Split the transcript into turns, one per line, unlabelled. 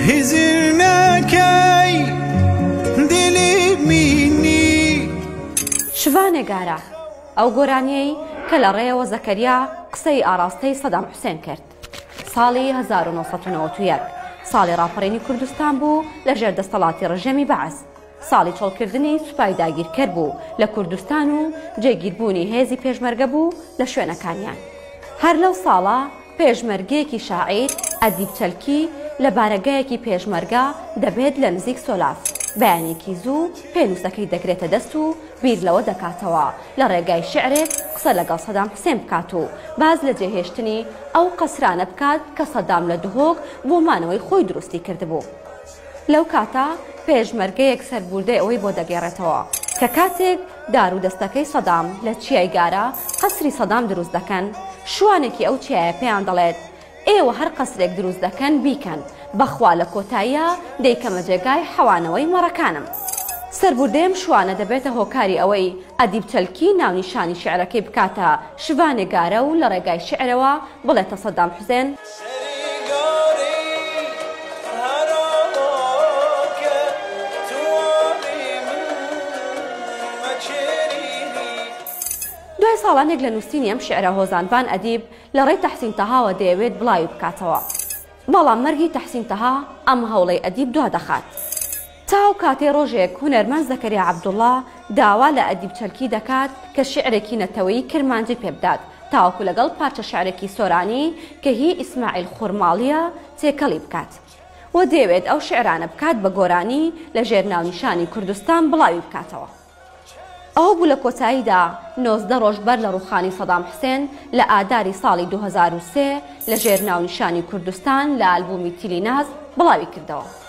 هزر ناکەی دلی مینی.
شوانێگارە ئەو گۆرانیەی کە لە ڕێەوە زەکەریا قسەی ئاراستەی سەدام حوسێن کرد. ساڵی 1991 ساڵی ڕاپەڕینی کوردستان بوو لە ژێر دەسەڵاتی ڕژێمی بەعەز. ساڵی چۆڵکردنی سوپای داگیرکەر بوو لە کوردستان و جێگیربوونی هێزی پێشمەرگە بوو لە شوێنەکانیان. هەر لەو ساڵە پێشمەرگەیەکی شاعیر ئەدیب چەلکی لە بارەگایەکی پێشمەرگە دەبێت لە نزیک سۆلاف. بەیانێکی زوو پێنووسەکەی دەگرێتە دەست و بیر لەوە دەکاتەوە لە ڕێگای شعرێک قسە لەگەڵ سەدام حوسێن بکات و باز لە جێهێشتنی ئەو قەسرانە بکات کە سەدام لە دهۆک بۆ مانەوەی خۆی دروستی کردبوو. لەو کاتە پێشمەرگەیەک سەربوردەی ئەوەی بۆ دەگێڕێتەوە کە کاتێک دار و دەستەکەی سەدام لە چیایگارە قەسری سەدام دروست دەکەن، شوانێکی ئەو چیایە پێیان دەڵێت ئێوە هەر قەسرێک دروست دەکەن بیکەن، بەخوا لە کۆتاییە دەیکەمە جێگای حەوانەوەی مەڕەکانم. سەربوردەیەم شوانە دەبێتە هۆکاری ئەوەی ئەدیب چەلکی ناونیشانی شعرەکەی بکاتە شوانێگارە و لە ڕێگای شعرەوە بڵێتە سەدام حوسێن دوای ساڵانێک لە نووسینی ئەم شعرە هۆزانبان ئەدیب لە ڕێی تەحسین تەهاوە دەیەوێت بڵاوی بکاتەوە. بەڵام مەرگی تەحسین تەها ئەم هەوڵەی ئەدیب دوا دەخات. تاو کاتێ ڕۆژێک هونەرمەند زەکەریا عەبدوڵڵا داوا لە ئەدیب چەلکی دەکات کە شعرێکی نەتەوەیی کرمانجی پێبدات تاوەکو لەگەڵ پارچە شعرێکی سۆرانی کە هی ئیسماعیل خوڕماڵیە تێکەڵی بکات و دەیەوێت ئەو شعرانە بکات بە گۆرانی لە ژێر ناونیشانی کوردستان بڵاوی بکاتەوە. ئەو بوو لە کۆتاییدا 19 ڕۆژ بەر لە ڕووخانی سەدام حوسێن لە ئاداری ساڵی 2003 لە ژێر ناونیشانی کوردستان لە ئالبومی تیلیناز بڵاوی کردەوە.